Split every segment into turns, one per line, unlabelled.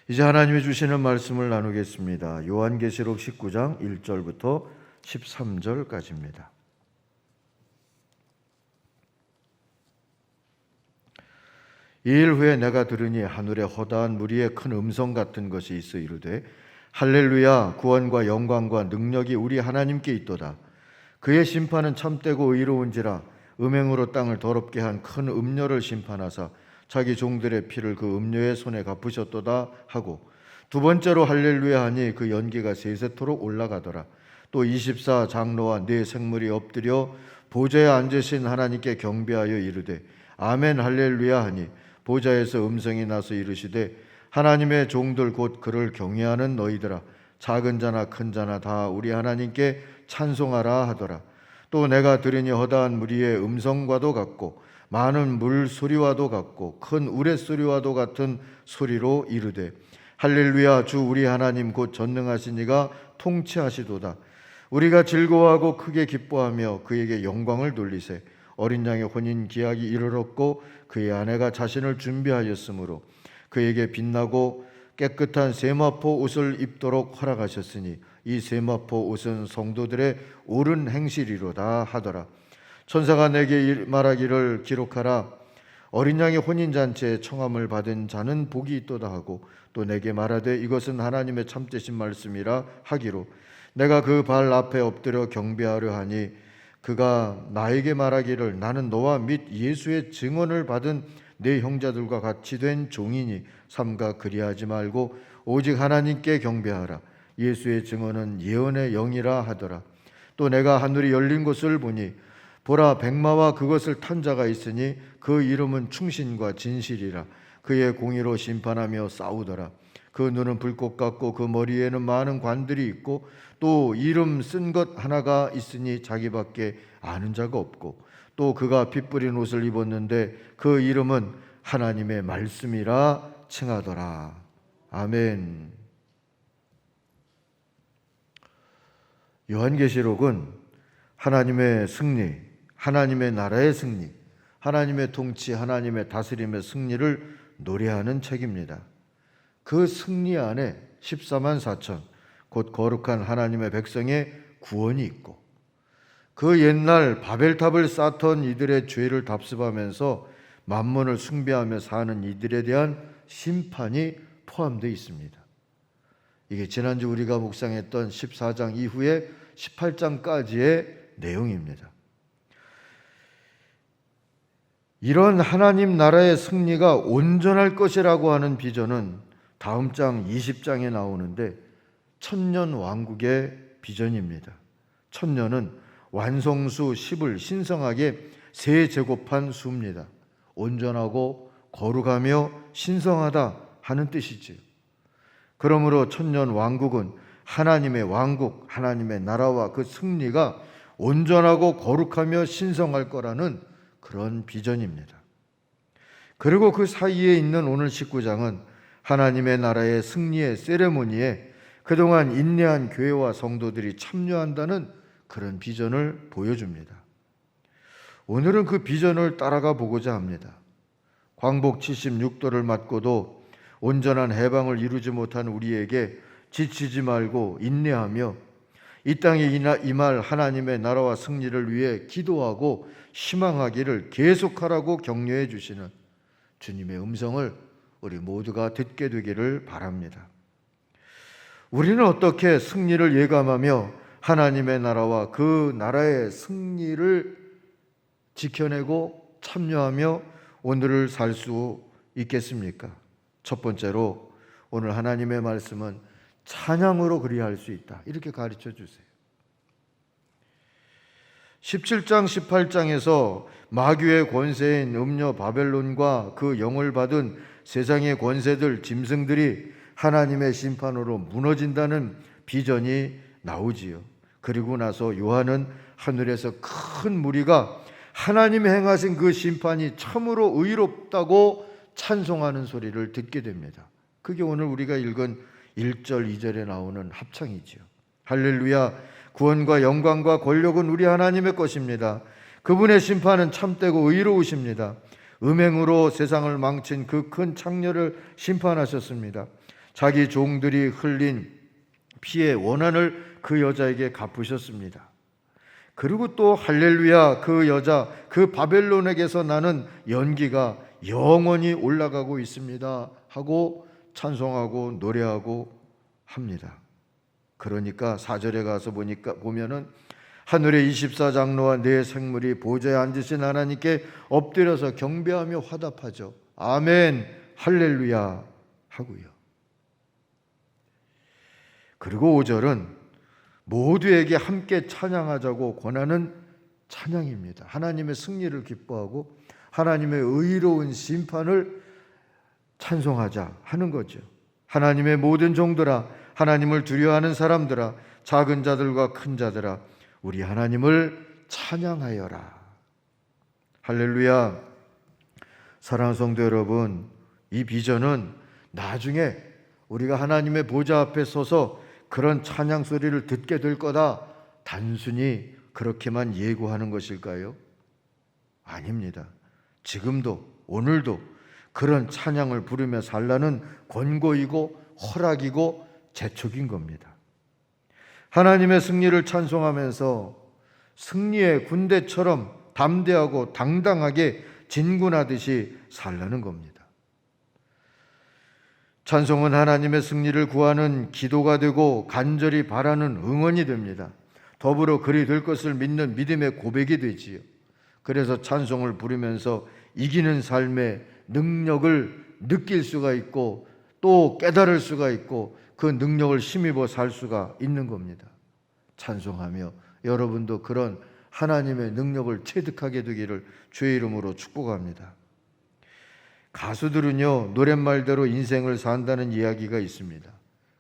이제 하나님이 주시는 말씀을 나누겠습니다. 요한계시록 19장 1절부터 13절까지입니다. 이일 후에 내가 들으니 하늘에 허다한 무리의 큰 음성 같은 것이 있어 이르되 할렐루야, 구원과 영광과 능력이 우리 하나님께 있도다. 그의 심판은 참되고 의로운지라. 음행으로 땅을 더럽게 한 큰 음녀를 심판하사 자기 종들의 피를 그 음녀의 손에 갚으셨도다 하고, 두 번째로 할렐루야 하니 그 연기가 세세토록 올라가더라. 또 24 장로와 네 생물이 엎드려 보좌에 앉으신 하나님께 경배하여 이르되 아멘 할렐루야 하니, 보좌에서 음성이 나서 이르시되 하나님의 종들 곧 그를 경외하는 너희들아, 작은 자나 큰 자나 다 우리 하나님께 찬송하라 하더라. 또 내가 들으니 허다한 무리의 음성과도 같고 많은 물 소리와도 같고 큰 우레소리와도 같은 소리로 이르되 할렐루야, 주 우리 하나님 곧 전능하신 이가 통치하시도다. 우리가 즐거워하고 크게 기뻐하며 그에게 영광을 돌리세. 어린 양의 혼인 기약이 이르렀고 그의 아내가 자신을 준비하였으므로 그에게 빛나고 깨끗한 세마포 옷을 입도록 허락하셨으니 이 세마포 옷은 성도들의 옳은 행실이로다 하더라. 천사가 내게 말하기를 기록하라. 어린 양의 혼인잔치에 청함을 받은 자는 복이 있도다 하고, 또 내게 말하되 이것은 하나님의 참되신 말씀이라 하기로, 내가 그 발 앞에 엎드려 경배하려 하니 그가 나에게 말하기를 나는 너와 및 예수의 증언을 받은 내 형제들과 같이 된 종이니 삼가 그리하지 말고 오직 하나님께 경배하라. 예수의 증언은 예언의 영이라 하더라. 또 내가 하늘이 열린 것을 보니 보라, 백마와 그것을 탄 자가 있으니 그 이름은 충신과 진실이라. 그의 공의로 심판하며 싸우더라. 그 눈은 불꽃 같고 그 머리에는 많은 관들이 있고 또 이름 쓴 것 하나가 있으니 자기밖에 아는 자가 없고, 또 그가 피 뿌린 옷을 입었는데 그 이름은 하나님의 말씀이라 칭하더라. 아멘. 요한계시록은 하나님의 승리, 하나님의 나라의 승리, 하나님의 통치, 하나님의 다스림의 승리를 노래하는 책입니다. 그 승리 안에 14만 4천 곧 거룩한 하나님의 백성의 구원이 있고, 그 옛날 바벨탑을 쌓던 이들의 죄를 답습하면서 만몬을 숭배하며 사는 이들에 대한 심판이 포함되어 있습니다. 이게 지난주 우리가 묵상했던 14장 이후에 18장까지의 내용입니다. 이런 하나님 나라의 승리가 온전할 것이라고 하는 비전은 다음 장 20장에 나오는데 천년 왕국의 비전입니다. 천년은 완성수 10을 신성하게 세제곱한 수입니다. 온전하고 거룩하며 신성하다 하는 뜻이지요. 그러므로 천년 왕국은 하나님의 왕국, 하나님의 나라와 그 승리가 온전하고 거룩하며 신성할 거라는 그런 비전입니다. 그리고 그 사이에 있는 오늘 19장은 하나님의 나라의 승리의 세레모니에 그동안 인내한 교회와 성도들이 참여한다는 그런 비전을 보여줍니다. 오늘은 그 비전을 따라가 보고자 합니다. 광복 76도를 맞고도 온전한 해방을 이루지 못한 우리에게 지치지 말고 인내하며 이 땅에 임할 하나님의 나라와 승리를 위해 기도하고 희망하기를 계속하라고 격려해 주시는 주님의 음성을 우리 모두가 듣게 되기를 바랍니다. 우리는 어떻게 승리를 예감하며 하나님의 나라와 그 나라의 승리를 지켜내고 참여하며 오늘을 살 수 있겠습니까? 첫 번째로 오늘 하나님의 말씀은 찬양으로 그리할 수 있다, 이렇게 가르쳐 주세요. 17장 18장에서 마귀의 권세인 음녀 바벨론과 그 영을 받은 세상의 권세들, 짐승들이 하나님의 심판으로 무너진다는 비전이 나오지요. 그리고 나서 요한은 하늘에서 큰 무리가 하나님이 행하신 그 심판이 참으로 의롭다고 찬송하는 소리를 듣게 됩니다. 그게 오늘 우리가 읽은 1절, 2절에 나오는 합창이지요. 할렐루야, 구원과 영광과 권력은 우리 하나님의 것입니다. 그분의 심판은 참되고 의로우십니다. 음행으로 세상을 망친 그 큰 창녀를 심판하셨습니다. 자기 종들이 흘린 피의 원한을 그 여자에게 갚으셨습니다. 그리고 또 할렐루야, 그 여자, 그 바벨론에게서 나는 연기가 영원히 올라가고 있습니다 하고 찬송하고 노래하고 합니다. 그러니까 4절에 가서 보면은 하늘의 24장로와 네 생물이 보좌에 앉으신 하나님께 엎드려서 경배하며 화답하죠. 아멘, 할렐루야 하고요. 그리고 5절은 모두에게 함께 찬양하자고 권하는 찬양입니다. 하나님의 승리를 기뻐하고 하나님의 의로운 심판을 찬송하자 하는 거죠. 하나님의 모든 종들아, 하나님을 두려워하는 사람들아, 작은 자들과 큰 자들아, 우리 하나님을 찬양하여라. 할렐루야. 사랑하는 성도 여러분, 이 비전은 나중에 우리가 하나님의 보좌 앞에 서서 그런 찬양 소리를 듣게 될 거다, 단순히 그렇게만 예고하는 것일까요? 아닙니다. 지금도 오늘도 그런 찬양을 부르며 살라는 권고이고 허락이고 재촉인 겁니다. 하나님의 승리를 찬송하면서 승리의 군대처럼 담대하고 당당하게 진군하듯이 살라는 겁니다. 찬송은 하나님의 승리를 구하는 기도가 되고 간절히 바라는 응원이 됩니다. 더불어 그리 될 것을 믿는 믿음의 고백이 되지요. 그래서 찬송을 부르면서 이기는 삶의 능력을 느낄 수가 있고 또 깨달을 수가 있고 그 능력을 힘입어 살 수가 있는 겁니다. 찬송하며 여러분도 그런 하나님의 능력을 체득하게 되기를 주의 이름으로 축복합니다. 가수들은요, 노랫말대로 인생을 산다는 이야기가 있습니다.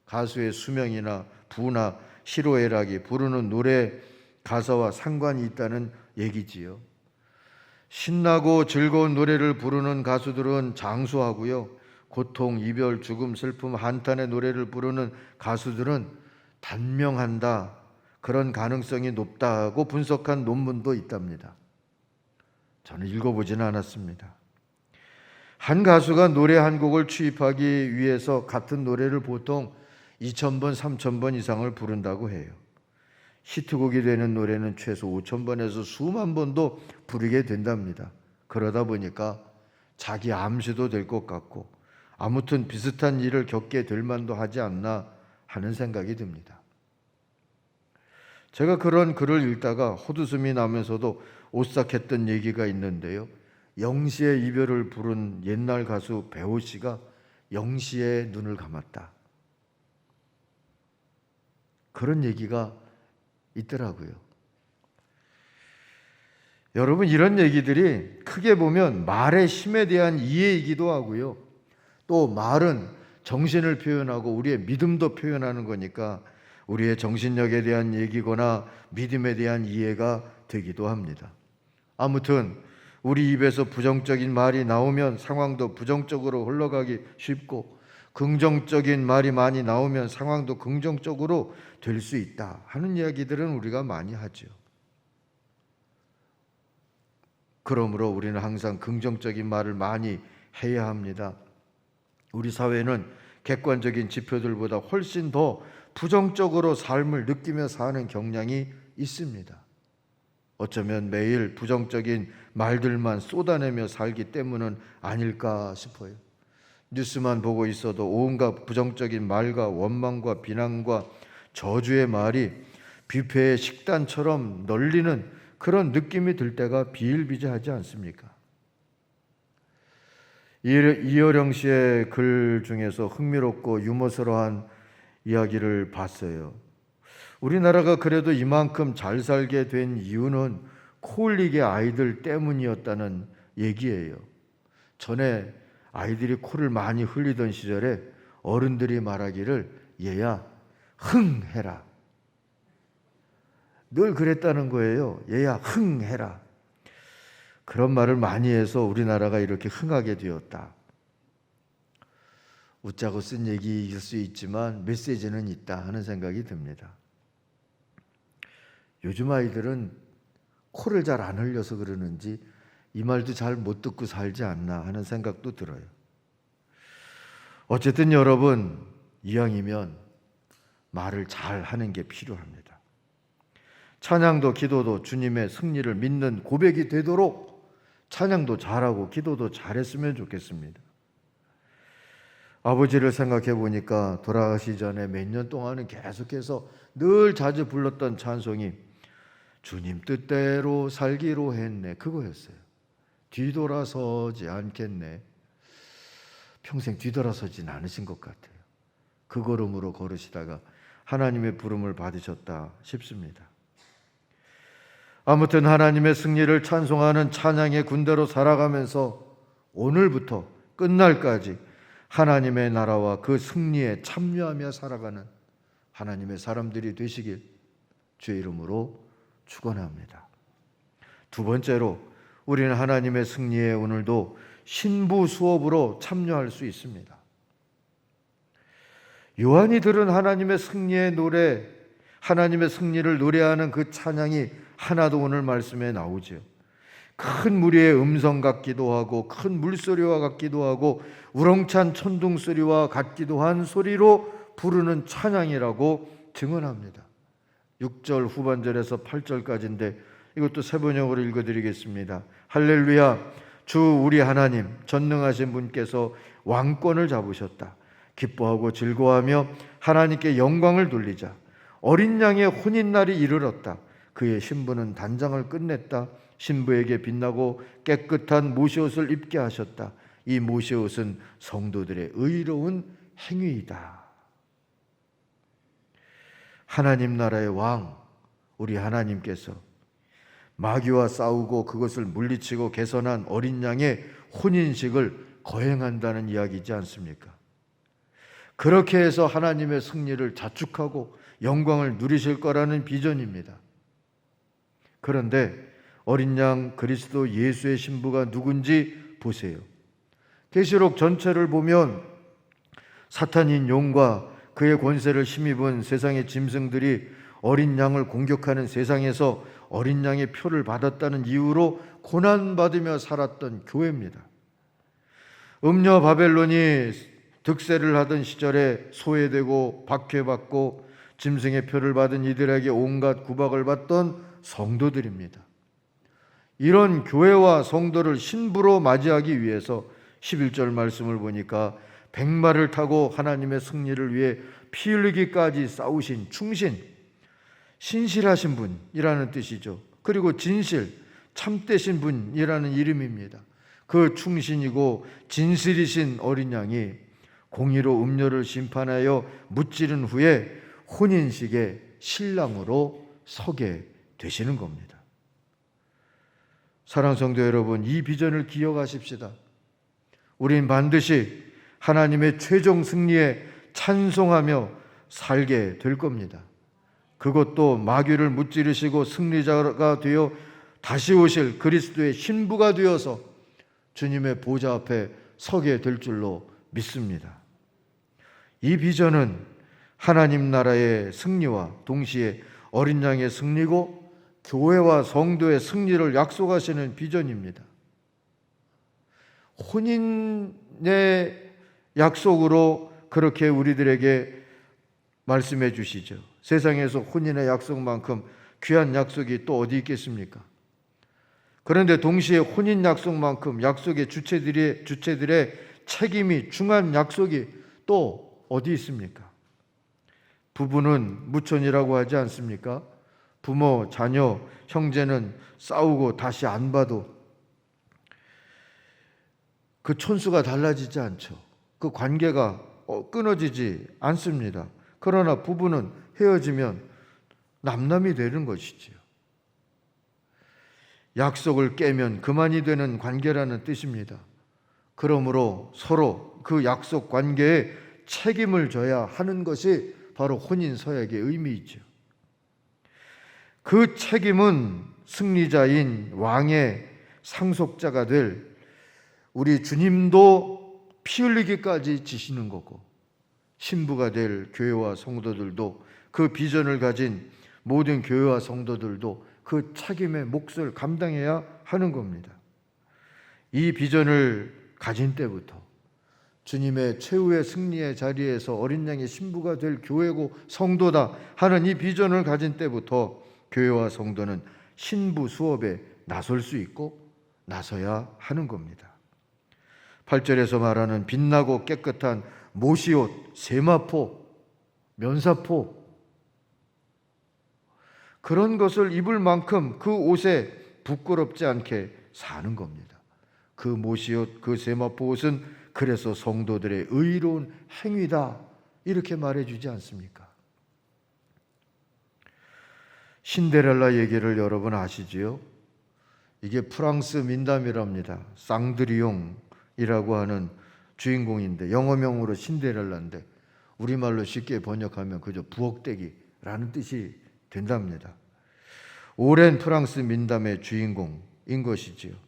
가수의 수명이나 부나 희로애락이 부르는 노래 가사와 상관이 있다는 얘기지요. 신나고 즐거운 노래를 부르는 가수들은 장수하고요, 고통, 이별, 죽음, 슬픔, 한탄의 노래를 부르는 가수들은 단명한다, 그런 가능성이 높다고 분석한 논문도 있답니다. 저는 읽어보지는 않았습니다. 한 가수가 노래 한 곡을 취입하기 위해서 같은 노래를 보통 2,000번, 3,000번 이상을 부른다고 해요. 히트곡이 되는 노래는 최소 5,000번에서 수만 번도 부르게 된답니다. 그러다 보니까 자기 암시도 될 것 같고 아무튼 비슷한 일을 겪게 될 만도 하지 않나 하는 생각이 듭니다. 제가 그런 글을 읽다가 헛웃음이 나면서도 오싹했던 얘기가 있는데요. 영시의 이별을 부른 옛날 가수 배호 씨가 영시의 눈을 감았다, 그런 얘기가 있더라고요. 여러분, 이런 얘기들이 크게 보면 말의 힘에 대한 이해이기도 하고요, 또 말은 정신을 표현하고 우리의 믿음도 표현하는 거니까 우리의 정신력에 대한 얘기거나 믿음에 대한 이해가 되기도 합니다. 아무튼 우리 입에서 부정적인 말이 나오면 상황도 부정적으로 흘러가기 쉽고 긍정적인 말이 많이 나오면 상황도 긍정적으로 될 수 있다 하는 이야기들은 우리가 많이 하죠. 그러므로 우리는 항상 긍정적인 말을 많이 해야 합니다. 우리 사회는 객관적인 지표들보다 훨씬 더 부정적으로 삶을 느끼며 사는 경향이 있습니다. 어쩌면 매일 부정적인 말들만 쏟아내며 살기 때문은 아닐까 싶어요. 뉴스만 보고 있어도 온갖 부정적인 말과 원망과 비난과 저주의 말이 뷔페의 식단처럼 널리는 그런 느낌이 들 때가 비일비재하지 않습니까? 이어령 씨의 글 중에서 흥미롭고 유머스러운 이야기를 봤어요. 우리나라가 그래도 이만큼 잘 살게 된 이유는 코흘리게 아이들 때문이었다는 얘기예요. 전에 아이들이 코를 많이 흘리던 시절에 어른들이 말하기를 얘야 흥 해라, 늘 그랬다는 거예요. 얘야 흥 해라. 그런 말을 많이 해서 우리나라가 이렇게 흥하게 되었다. 웃자고 쓴 얘기일 수 있지만 메시지는 있다 하는 생각이 듭니다. 요즘 아이들은 코를 잘 안 흘려서 그러는지 이 말도 잘 못 듣고 살지 않나 하는 생각도 들어요. 어쨌든 여러분, 이왕이면 말을 잘 하는 게 필요합니다. 찬양도 기도도 주님의 승리를 믿는 고백이 되도록 찬양도 잘하고 기도도 잘했으면 좋겠습니다. 아버지를 생각해 보니까 돌아가시 전에 몇 년 동안은 계속해서 늘 자주 불렀던 찬송이 주님 뜻대로 살기로 했네, 그거였어요. 뒤돌아서지 않겠네. 평생 뒤돌아서진 않으신 것 같아요. 그 걸음으로 걸으시다가 하나님의 부름을 받으셨다 싶습니다. 아무튼 하나님의 승리를 찬송하는 찬양의 군대로 살아가면서 오늘부터 끝날까지 하나님의 나라와 그 승리에 참여하며 살아가는 하나님의 사람들이 되시길 주의 이름으로 축원합니다. 두 번째로 우리는 하나님의 승리에 오늘도 신부 수업으로 참여할 수 있습니다. 요한이 들은 하나님의 승리의 노래, 하나님의 승리를 노래하는 그 찬양이 하나도 오늘 말씀에 나오죠. 큰 무리의 음성 같기도 하고 큰 물소리와 같기도 하고 우렁찬 천둥소리와 같기도 한 소리로 부르는 찬양이라고 증언합니다. 6절 후반절에서 8절까지인데 이것도 세 번역으로 읽어드리겠습니다. 할렐루야, 주 우리 하나님 전능하신 분께서 왕권을 잡으셨다. 기뻐하고 즐거워하며 하나님께 영광을 돌리자. 어린 양의 혼인날이 이르렀다. 그의 신부는 단장을 끝냈다. 신부에게 빛나고 깨끗한 모시옷을 입게 하셨다. 이 모시옷은 성도들의 의로운 행위이다. 하나님 나라의 왕 우리 하나님께서 마귀와 싸우고 그것을 물리치고 개선한 어린 양의 혼인식을 거행한다는 이야기이지 않습니까? 그렇게 해서 하나님의 승리를 자축하고 영광을 누리실 거라는 비전입니다. 그런데 어린 양 그리스도 예수의 신부가 누군지 보세요. 계시록 전체를 보면 사탄인 용과 그의 권세를 힘입은 세상의 짐승들이 어린 양을 공격하는 세상에서 어린 양의 표를 받았다는 이유로 고난받으며 살았던 교회입니다. 음녀 바벨론이 득세를 하던 시절에 소외되고 박해받고 짐승의 표를 받은 이들에게 온갖 구박을 받던 성도들입니다. 이런 교회와 성도를 신부로 맞이하기 위해서 11절 말씀을 보니까 백마를 타고 하나님의 승리를 위해 피 흘리기까지 싸우신 충신, 신실하신 분이라는 뜻이죠. 그리고 진실, 참되신 분이라는 이름입니다. 그 충신이고 진실이신 어린 양이 공의로 음녀를 심판하여 무찌른 후에 혼인식의 신랑으로 서게 되시는 겁니다. 사랑하는 성도 여러분, 이 비전을 기억하십시다. 우린 반드시 하나님의 최종 승리에 찬송하며 살게 될 겁니다. 그것도 마귀를 무찌르시고 승리자가 되어 다시 오실 그리스도의 신부가 되어서 주님의 보좌 앞에 서게 될 줄로 믿습니다. 이 비전은 하나님 나라의 승리와 동시에 어린 양의 승리고 교회와 성도의 승리를 약속하시는 비전입니다. 혼인의 약속으로 그렇게 우리들에게 말씀해 주시죠. 세상에서 혼인의 약속만큼 귀한 약속이 또 어디 있겠습니까? 그런데 동시에 혼인 약속만큼 약속의 주체들의 책임이 중한 약속이 또 어디 있습니까? 부부는 무촌이라고 하지 않습니까? 부모, 자녀, 형제는 싸우고 다시 안 봐도 그 촌수가 달라지지 않죠. 그 관계가 끊어지지 않습니다. 그러나 부부는 헤어지면 남남이 되는 것이지요. 약속을 깨면 그만이 되는 관계라는 뜻입니다. 그러므로 서로 그 약속 관계에 책임을 져야 하는 것이 바로 혼인 서약의 의미이죠. 그 책임은 승리자인 왕의 상속자가 될 우리 주님도 피 흘리기까지 지시는 거고, 신부가 될 교회와 성도들도, 그 비전을 가진 모든 교회와 성도들도 그 책임의 몫을 감당해야 하는 겁니다. 이 비전을 가진 때부터 주님의 최후의 승리의 자리에서 어린 양의 신부가 될 교회고 성도다 하는 이 비전을 가진 때부터 교회와 성도는 신부 수업에 나설 수 있고 나서야 하는 겁니다. 8절에서 말하는 빛나고 깨끗한 모시옷, 세마포, 면사포, 그런 것을 입을 만큼 그 옷에 부끄럽지 않게 사는 겁니다. 그 모시옷, 그 세마포 옷은 그래서 성도들의 의로운 행위다 이렇게 말해주지 않습니까? 신데렐라 얘기를 여러분 아시지요? 이게 프랑스 민담이랍니다. 쌍드리옹이라고 하는 주인공인데 영어명으로 신데렐라인데 우리말로 쉽게 번역하면 그저 부엌대기라는 뜻이 된답니다. 오랜 프랑스 민담의 주인공인 것이지요.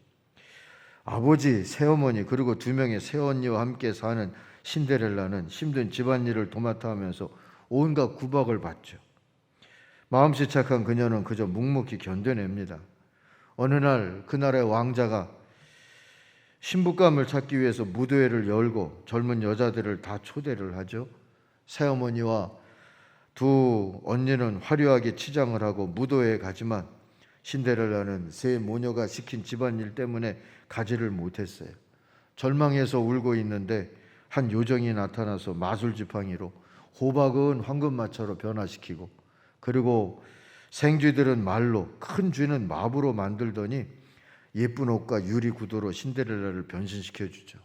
아버지, 새어머니 그리고 2명의 새언니와 함께 사는 신데렐라는 힘든 집안일을 도맡아 하면서 온갖 구박을 받죠. 마음씨 착한 그녀는 그저 묵묵히 견뎌냅니다. 어느 날 그 나라의 왕자가 신부감을 찾기 위해서 무도회를 열고 젊은 여자들을 다 초대를 하죠. 새어머니와 2 언니는 화려하게 치장을 하고 무도회에 가지만 신데렐라는 새 모녀가 시킨 집안일 때문에 가지를 못했어요. 절망해서 울고 있는데 한 요정이 나타나서 마술지팡이로 호박은 황금마차로 변화시키고 그리고 생쥐들은 말로 큰 쥐는 마부로 만들더니 예쁜 옷과 유리 구두로 신데렐라를 변신시켜 주죠.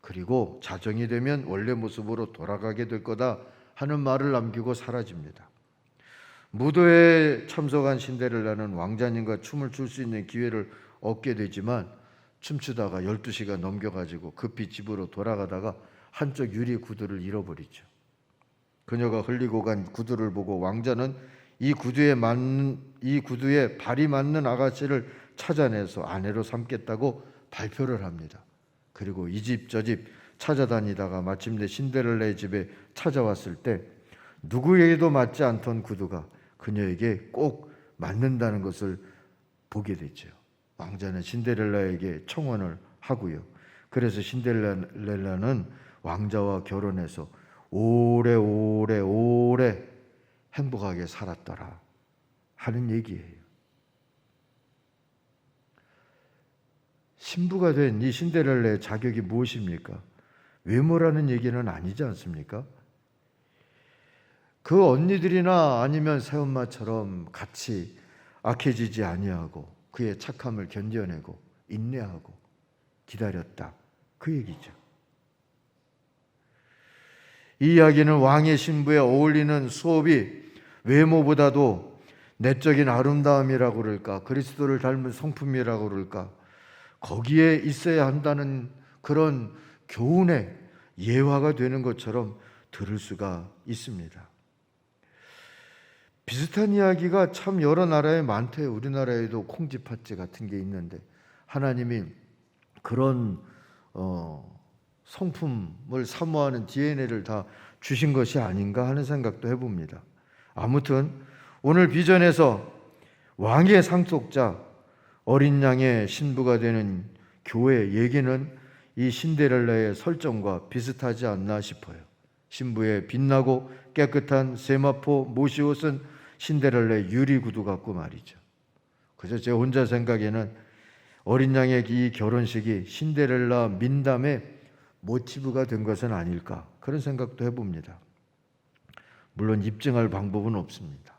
그리고 자정이 되면 원래 모습으로 돌아가게 될 거다 하는 말을 남기고 사라집니다. 무도회에 참석한 신데렐라는 왕자님과 춤을 출 수 있는 기회를 얻게 되지만 춤추다가 12시가 넘겨가지고 급히 집으로 돌아가다가 한쪽 유리 구두를 잃어버리죠. 그녀가 흘리고 간 구두를 보고 왕자는 이 구두에 발이 맞는 아가씨를 찾아내서 아내로 삼겠다고 발표를 합니다. 그리고 이 집 저 집 찾아다니다가 마침내 신데렐라의 집에 찾아왔을 때 누구에게도 맞지 않던 구두가 그녀에게 꼭 맞는다는 것을 보게 됐죠. 왕자는 신데렐라에게 청혼을 하고요. 그래서 신데렐라는 왕자와 결혼해서 오래 행복하게 살았더라 하는 얘기예요. 신부가 된 이 신데렐라의 자격이 무엇입니까? 외모라는 얘기는 아니지 않습니까? 그 언니들이나 아니면 새엄마처럼 같이 악해지지 아니하고 그의 착함을 견뎌내고 인내하고 기다렸다 그 얘기죠. 이 이야기는 왕의 신부에 어울리는 수업이 외모보다도 내적인 아름다움이라고 그럴까, 그리스도를 닮은 성품이라고 그럴까, 거기에 있어야 한다는 그런 교훈의 예화가 되는 것처럼 들을 수가 있습니다. 비슷한 이야기가 참 여러 나라에 많대요. 우리나라에도 콩쥐팥쥐 같은 게 있는데 하나님이 그런 성품을 사모하는 DNA를 다 주신 것이 아닌가 하는 생각도 해봅니다. 아무튼 오늘 비전에서 왕의 상속자 어린 양의 신부가 되는 교회 얘기는 이 신데렐라의 설정과 비슷하지 않나 싶어요. 신부의 빛나고 깨끗한 세마포 모시옷은 신데렐라의 유리 구두 같고 말이죠. 그래서 제 혼자 생각에는 어린 양의 이 결혼식이 신데렐라 민담의 모티브가 된 것은 아닐까 그런 생각도 해봅니다. 물론 입증할 방법은 없습니다.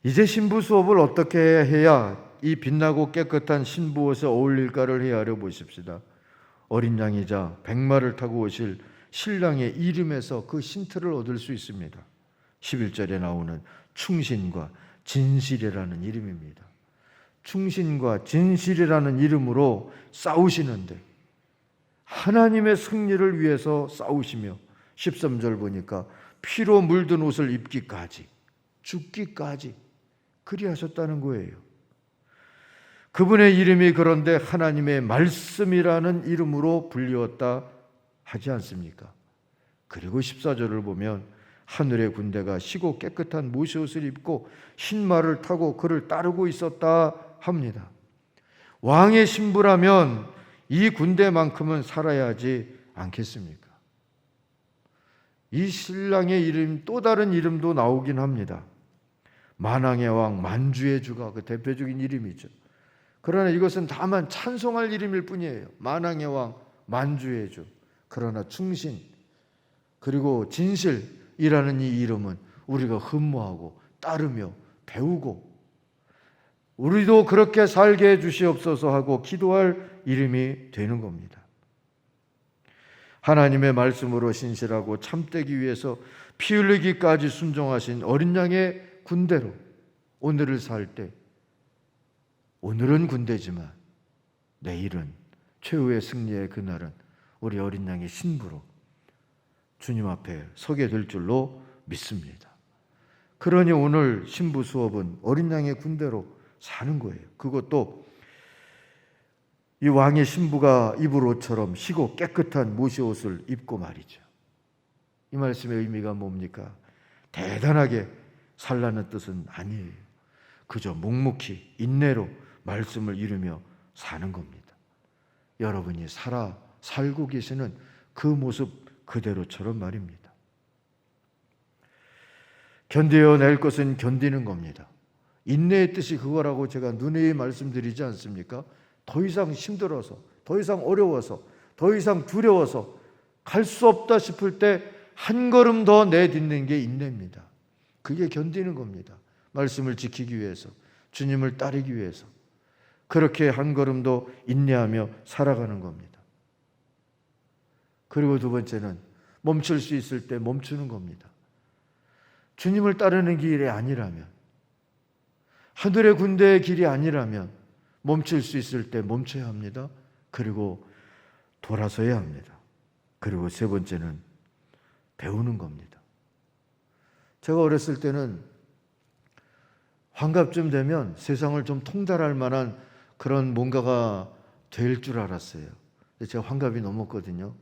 이제 신부 수업을 어떻게 해야 이 빛나고 깨끗한 신부 옷에 어울릴까를 헤아려 보십시다. 어린 양이자 백마를 타고 오실 신랑의 이름에서 그 힌트를 얻을 수 있습니다. 11절에 나오는 충신과 진실이라는 이름입니다. 충신과 진실이라는 이름으로 싸우시는데 하나님의 승리를 위해서 싸우시며 13절 보니까 피로 물든 옷을 입기까지 죽기까지 그리하셨다는 거예요. 그분의 이름이 그런데 하나님의 말씀이라는 이름으로 불리웠다 하지 않습니까? 그리고 14절을 보면 하늘의 군대가 시고 깨끗한 모시옷을 입고 흰말을 타고 그를 따르고 있었다 합니다. 왕의 신부라면 이 군대만큼은 살아야 하지 않겠습니까? 이 신랑의 이름, 또 다른 이름도 나오긴 합니다. 만왕의 왕, 만주의 주가 그 대표적인 이름이죠. 그러나 이것은 다만 찬송할 이름일 뿐이에요. 만왕의 왕, 만주의 주. 그러나 충신 그리고 진실이라는 이 이름은 우리가 흠모하고 따르며 배우고 우리도 그렇게 살게 해주시옵소서 하고 기도할 이름이 되는 겁니다. 하나님의 말씀으로 신실하고 참되기 위해서 피 흘리기까지 순종하신 어린 양의 군대로 오늘을 살 때, 오늘은 군대지만 내일은 최후의 승리의 그날은 우리 어린 양의 신부로 주님 앞에 서게 될 줄로 믿습니다. 그러니 오늘 신부 수업은 어린 양의 군대로 사는 거예요. 그것도 이 왕의 신부가 입을 옷처럼 희고 깨끗한 모시옷을 입고 말이죠. 이 말씀의 의미가 뭡니까? 대단하게 살라는 뜻은 아니에요. 그저 묵묵히 인내로 말씀을 이루며 사는 겁니다. 여러분이 살고 계시는 그 모습 그대로처럼 말입니다. 견뎌낼 것은 견디는 겁니다. 인내의 뜻이 그거라고 제가 누누이 말씀드리지 않습니까? 더 이상 힘들어서, 더 이상 어려워서, 더 이상 두려워서 갈 수 없다 싶을 때 한 걸음 더 내딛는 게 인내입니다. 그게 견디는 겁니다. 말씀을 지키기 위해서, 주님을 따르기 위해서 그렇게 한 걸음 더 인내하며 살아가는 겁니다. 그리고 두 번째는 멈출 수 있을 때 멈추는 겁니다. 주님을 따르는 길이 아니라면, 하늘의 군대의 길이 아니라면 멈출 수 있을 때 멈춰야 합니다. 그리고 돌아서야 합니다. 그리고 세 번째는 배우는 겁니다. 제가 어렸을 때는 환갑쯤 되면 세상을 좀 통달할 만한 그런 뭔가가 될 줄 알았어요. 제가 환갑이 넘었거든요.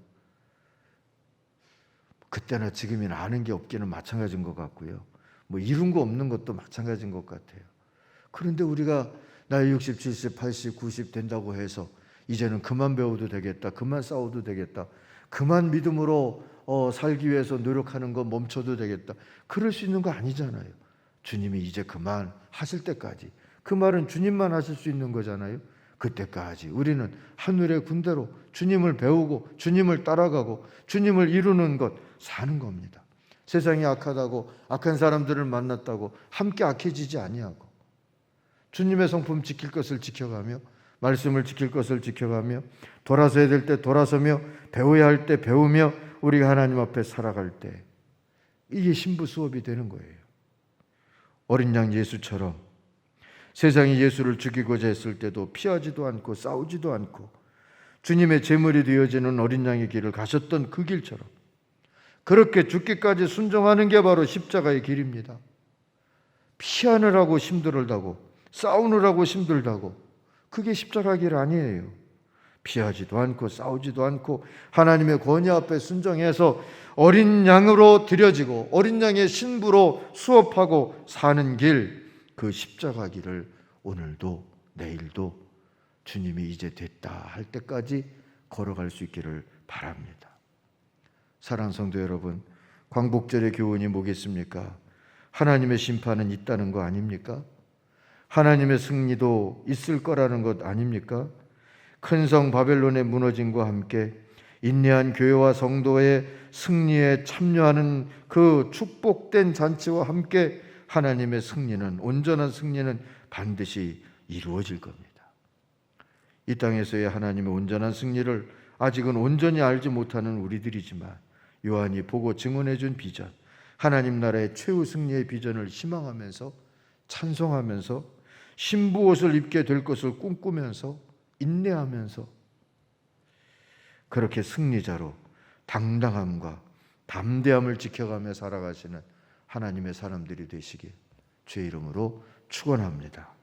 그때나 지금이나 아는 게 없기는 마찬가지인 것 같고요. 뭐 이룬 거 없는 것도 마찬가지인 것 같아요. 그런데 우리가 나이 60, 70, 80, 90 된다고 해서 이제는 그만 배워도 되겠다, 그만 싸워도 되겠다, 그만 믿음으로 살기 위해서 노력하는 거 멈춰도 되겠다, 그럴 수 있는 거 아니잖아요. 주님이 이제 그만 하실 때까지, 그 말은 주님만 하실 수 있는 거잖아요. 그때까지 우리는 하늘의 군대로 주님을 배우고 주님을 따라가고 주님을 이루는 것 사는 겁니다. 세상이 악하다고 악한 사람들을 만났다고 함께 악해지지 아니하고 주님의 성품 지킬 것을 지켜가며 말씀을 지킬 것을 지켜가며 돌아서야 될 때 돌아서며 배워야 할 때 배우며 우리가 하나님 앞에 살아갈 때 이게 신부 수업이 되는 거예요. 어린 양 예수처럼 세상이 예수를 죽이고자 했을 때도 피하지도 않고 싸우지도 않고 주님의 제물이 되어지는 어린 양의 길을 가셨던 그 길처럼 그렇게 죽기까지 순종하는 게 바로 십자가의 길입니다. 피하느라고 힘들다고 싸우느라고 힘들다고 그게 십자가 길 아니에요. 피하지도 않고 싸우지도 않고 하나님의 권위 앞에 순종해서 어린 양으로 드려지고 어린 양의 신부로 수업하고 사는 길, 그 십자가 길을 오늘도 내일도 주님이 이제 됐다 할 때까지 걸어갈 수 있기를 바랍니다. 사랑하는 성도 여러분, 광복절의 교훈이 뭐겠습니까? 하나님의 심판은 있다는 거 아닙니까? 하나님의 승리도 있을 거라는 것 아닙니까? 큰 성 바벨론의 무너짐과 함께 인내한 교회와 성도의 승리에 참여하는 그 축복된 잔치와 함께 하나님의 승리는, 온전한 승리는 반드시 이루어질 겁니다. 이 땅에서의 하나님의 온전한 승리를 아직은 온전히 알지 못하는 우리들이지만 요한이 보고 증언해 준 비전, 하나님 나라의 최후 승리의 비전을 희망하면서 찬송하면서 신부 옷을 입게 될 것을 꿈꾸면서 인내하면서 그렇게 승리자로 당당함과 담대함을 지켜가며 살아가시는 하나님의 사람들이 되시길 주의 이름으로 축원합니다.